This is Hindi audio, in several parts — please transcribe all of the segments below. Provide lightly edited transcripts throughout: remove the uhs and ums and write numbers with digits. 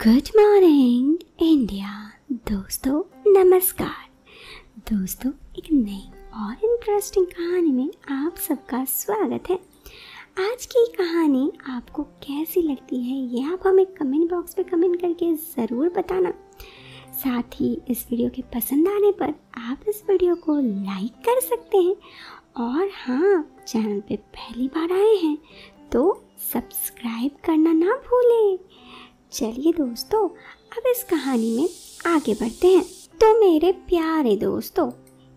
Good morning India. दोस्तों नमस्कार। दोस्तों एक नई और इंटरेस्टिंग कहानी में आप सबका स्वागत है। आज की कहानी आपको कैसी लगती है ये आप हमें कमेंट बॉक्स पे कमेंट करके ज़रूर बताना। साथ ही इस वीडियो के पसंद आने पर आप इस वीडियो को लाइक कर सकते हैं और हाँ, चैनल पे पहली बार आए हैं तो सब्सक्राइब करना ना भूलें। चलिए दोस्तों अब इस कहानी में आगे बढ़ते हैं। तो मेरे प्यारे दोस्तों,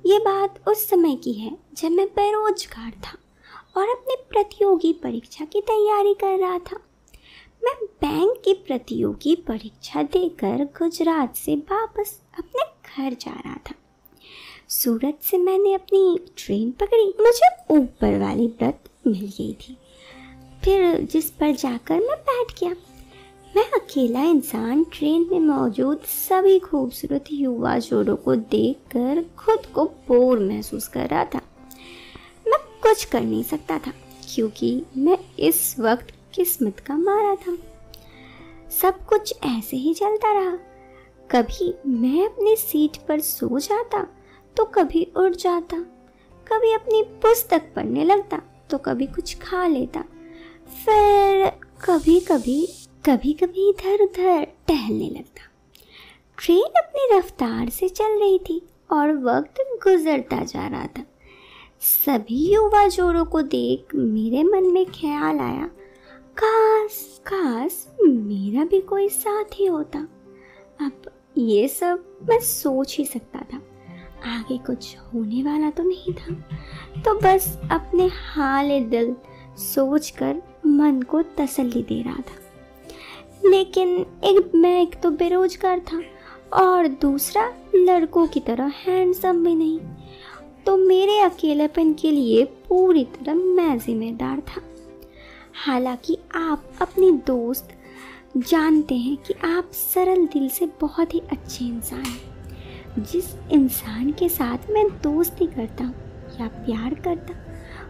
ये बात उस समय की है जब मैं बेरोजगार था और अपनी प्रतियोगी परीक्षा की तैयारी कर रहा था। मैं बैंक की प्रतियोगी परीक्षा देकर गुजरात से वापस अपने घर जा रहा था। सूरत से मैंने अपनी ट्रेन पकड़ी। मुझे ऊपर वाली बर्थ मिल गई थी, फिर जिस पर जाकर मैं बैठ गया। मैं अकेला इंसान ट्रेन में मौजूद सभी खूबसूरत युवा जोड़ों को देखकर खुद को बोर महसूस कर रहा था। मैं कुछ कर नहीं सकता था क्योंकि मैं इस वक्त किस्मत का मारा था। सब कुछ ऐसे ही चलता रहा। कभी मैं अपनी सीट पर सो जाता तो कभी उठ जाता, कभी अपनी पुस्तक पढ़ने लगता तो कभी कुछ खा लेता, फिर कभी कभी इधर उधर टहलने लगता। ट्रेन अपनी रफ्तार से चल रही थी और वक्त गुजरता जा रहा था। सभी युवा जोड़ों को देख मेरे मन में ख्याल आया, काश मेरा भी कोई साथी होता। अब ये सब मैं सोच ही सकता था, आगे कुछ होने वाला तो नहीं था, तो बस अपने हाल दिल सोचकर मन को तसल्ली दे रहा था। लेकिन एक तो बेरोजगार था और दूसरा लड़कों की तरह हैंडसम भी नहीं, तो मेरे अकेलेपन के लिए पूरी तरह मैं जिम्मेदार था। हालांकि आप अपनी दोस्त जानते हैं कि आप सरल दिल से बहुत ही अच्छे इंसान हैं। जिस इंसान के साथ मैं दोस्ती करता हूँ या प्यार करता,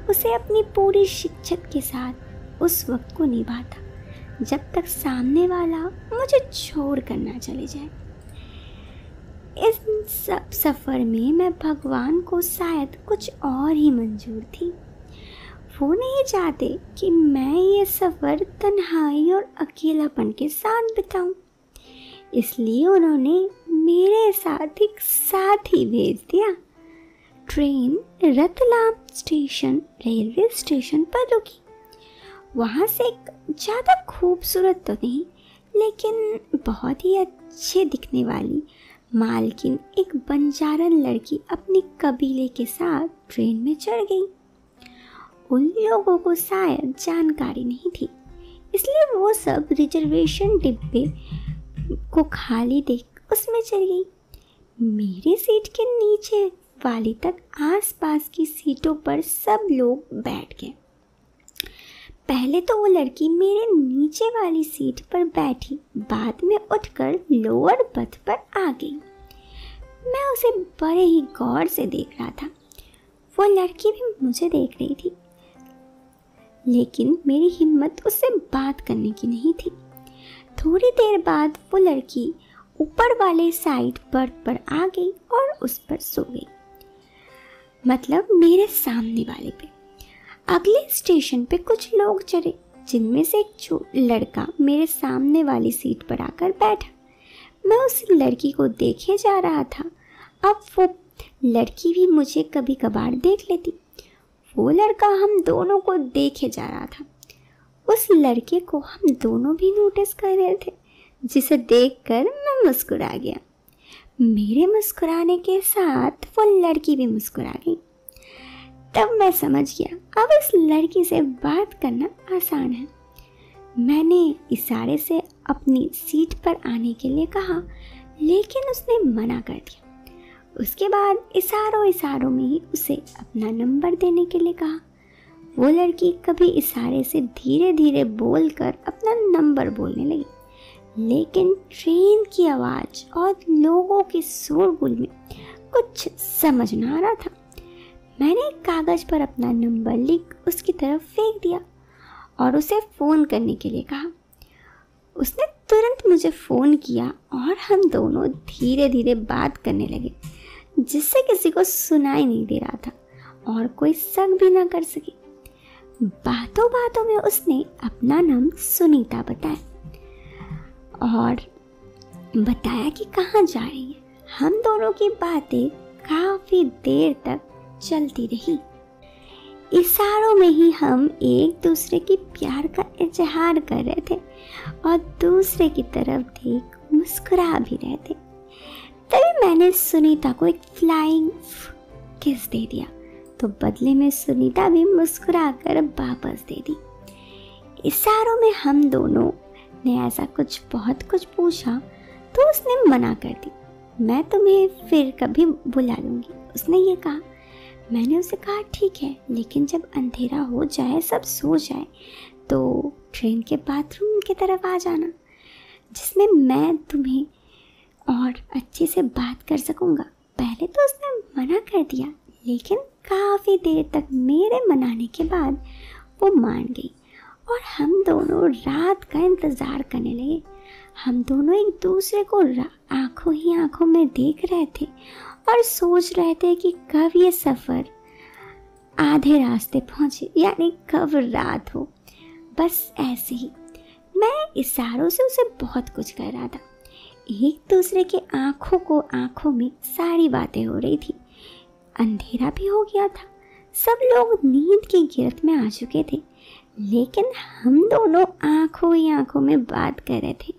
उसे अपनी पूरी शिद्दत के साथ उस वक्त को निभाता जब तक सामने वाला मुझे छोड़ कर ना चले जाए। इस सब सफ़र में मैं भगवान को शायद कुछ और ही मंजूर थी। वो नहीं चाहते कि मैं ये सफ़र तन्हाई और अकेलापन के साथ बिताऊं, इसलिए उन्होंने मेरे साथ एक साथी भेज दिया। Train Ratlam station railway station पर रुकी। वहाँ से एक ज़्यादा खूबसूरत तो नहीं लेकिन बहुत ही अच्छे दिखने वाली मालकिन एक बंजारन लड़की अपनी कबीले के साथ ट्रेन में चढ़ गई। उन लोगों को शायद जानकारी नहीं थी, इसलिए वो सब रिजर्वेशन डिब्बे को खाली देख उसमें चढ़ गई। मेरी सीट के नीचे वाली तक आसपास की सीटों पर सब लोग बैठ गए। पहले तो वो लड़की मेरे नीचे वाली सीट पर बैठी, बाद में उठकर लोअर बर्थ पर आ गई। मैं उसे बड़े ही गौर से देख रहा था। वो लड़की भी मुझे देख रही थी, लेकिन मेरी हिम्मत उससे बात करने की नहीं थी। थोड़ी देर बाद वो लड़की ऊपर वाले साइड बर्थ पर आ गई और उस पर सो गई, मतलब मेरे सामने वाले पे। अगले स्टेशन पे कुछ लोग चढ़े, जिनमें से एक लड़का मेरे सामने वाली सीट पर आकर बैठा। मैं उस लड़की को देखे जा रहा था। अब वो लड़की भी मुझे कभी कभार देख लेती। वो लड़का हम दोनों को देखे जा रहा था। उस लड़के को हम दोनों भी नोटिस कर रहे थे, जिसे देखकर मैं मुस्कुरा गया। मेरे मुस्कुराने के साथ वो लड़की भी मुस्कुरा गई। तब मैं समझ गया अब इस लड़की से बात करना आसान है। मैंने इशारे से अपनी सीट पर आने के लिए कहा, लेकिन उसने मना कर दिया। उसके बाद इशारों में ही उसे अपना नंबर देने के लिए कहा। वो लड़की कभी इशारे से धीरे धीरे बोलकर अपना नंबर बोलने लगी, लेकिन ट्रेन की आवाज़ और लोगों के शोरगुल में कुछ समझ ना आ रहा था। मैंने एक कागज़ पर अपना नंबर लिख उसकी तरफ फेंक दिया और उसे फ़ोन करने के लिए कहा। उसने तुरंत मुझे फ़ोन किया और हम दोनों धीरे धीरे बात करने लगे, जिससे किसी को सुनाई नहीं दे रहा था और कोई शक भी ना कर सके। बातों बातों में उसने अपना नाम सुनीता बताया और बताया कि कहाँ जा रही है। हम दोनों की बातें काफ़ी देर तक चलती रही। इशारों में ही हम एक दूसरे की प्यार का इजहार कर रहे थे और दूसरे की तरफ देख मुस्कुरा भी रहे थे। तभी मैंने सुनीता को एक फ्लाइंग किस दे दिया, तो बदले में सुनीता भी मुस्कुरा कर वापस दे दी। इशारों में हम दोनों ने ऐसा बहुत कुछ पूछा तो उसने मना कर दी। मैं तुम्हें फिर कभी बुला लूँगी, उसने ये कहा। मैंने उसे कहा ठीक है, लेकिन जब अंधेरा हो जाए, सब सो जाए, तो ट्रेन के बाथरूम की तरफ आ जाना, जिसमें मैं तुम्हें और अच्छे से बात कर सकूँगा। पहले तो उसने मना कर दिया, लेकिन काफ़ी देर तक मेरे मनाने के बाद वो मान गई और हम दोनों रात का इंतज़ार करने लगे। हम दोनों एक दूसरे को आंखों ही आंखों में देख रहे थे और सोच रहे थे कि कब ये सफ़र आधे रास्ते पहुँचे, यानी कब रात हो। बस ऐसे ही मैं इशारों से उसे बहुत कुछ कह रहा था। एक दूसरे के आंखों में सारी बातें हो रही थी। अंधेरा भी हो गया था, सब लोग नींद की गिरफ्त में आ चुके थे, लेकिन हम दोनों आंखों ही आंखों में बात कर रहे थे।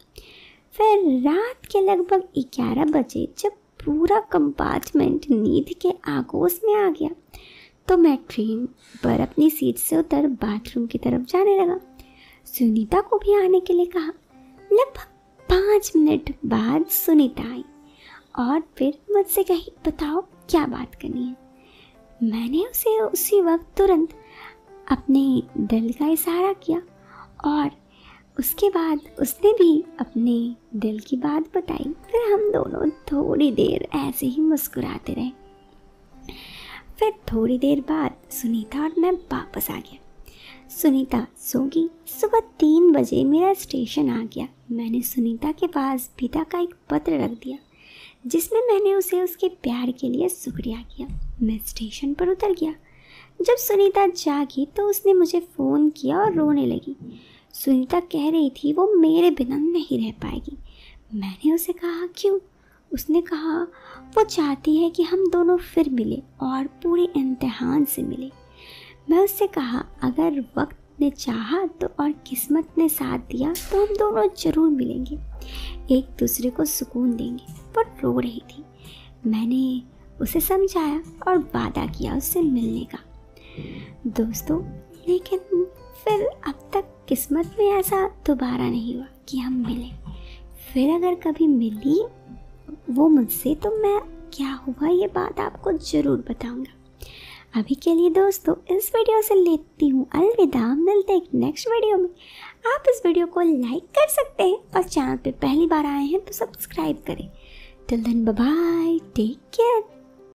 फिर रात के लगभग 11 बजे जब पूरा कंपार्टमेंट नींद के आगोश में आ गया, तो मैं ट्रेन पर अपनी सीट से उतर बाथरूम की तरफ जाने लगा। सुनीता को भी आने के लिए कहा। लगभग 5 मिनट बाद सुनीता आई और फिर मुझसे कही, बताओ क्या बात करनी है। मैंने उसे उसी वक्त तुरंत अपने दिल का इशारा किया और उसके बाद उसने भी अपने दिल की बात बताई। फिर हम दोनों थोड़ी देर ऐसे ही मुस्कुराते रहे। फिर थोड़ी देर बाद सुनीता और मैं वापस आ गया। सुनीता सो गई। सुबह 3 बजे मेरा स्टेशन आ गया। मैंने सुनीता के पास पिता का एक पत्र रख दिया, जिसमें मैंने उसे उसके प्यार के लिए शुक्रिया किया। मैं स्टेशन पर उतर गया। जब सुनीता जागी तो उसने मुझे फ़ोन किया और रोने लगी। सुनीता कह रही थी वो मेरे बिना नहीं रह पाएगी। मैंने उसे कहा क्यों? उसने कहा वो चाहती है कि हम दोनों फिर मिले और पूरे इम्तिहान से मिले। मैं उससे कहा अगर वक्त ने चाहा तो और किस्मत ने साथ दिया तो हम दोनों ज़रूर मिलेंगे, एक दूसरे को सुकून देंगे। वो रो रही थी। मैंने उसे समझाया और वादा किया उससे मिलने का। दोस्तों, लेकिन फिर अब तक किस्मत में ऐसा दोबारा नहीं हुआ कि हम मिले। फिर अगर कभी मिली वो मुझसे तो मैं क्या हुआ ये बात आपको ज़रूर बताऊंगा। अभी के लिए दोस्तों इस वीडियो से लेती हूँ अलविदा। मिलते हैं नेक्स्ट वीडियो में। आप इस वीडियो को लाइक कर सकते हैं और चैनल पे पहली बार आए हैं तो सब्सक्राइब करें। Till then bye bye, take care.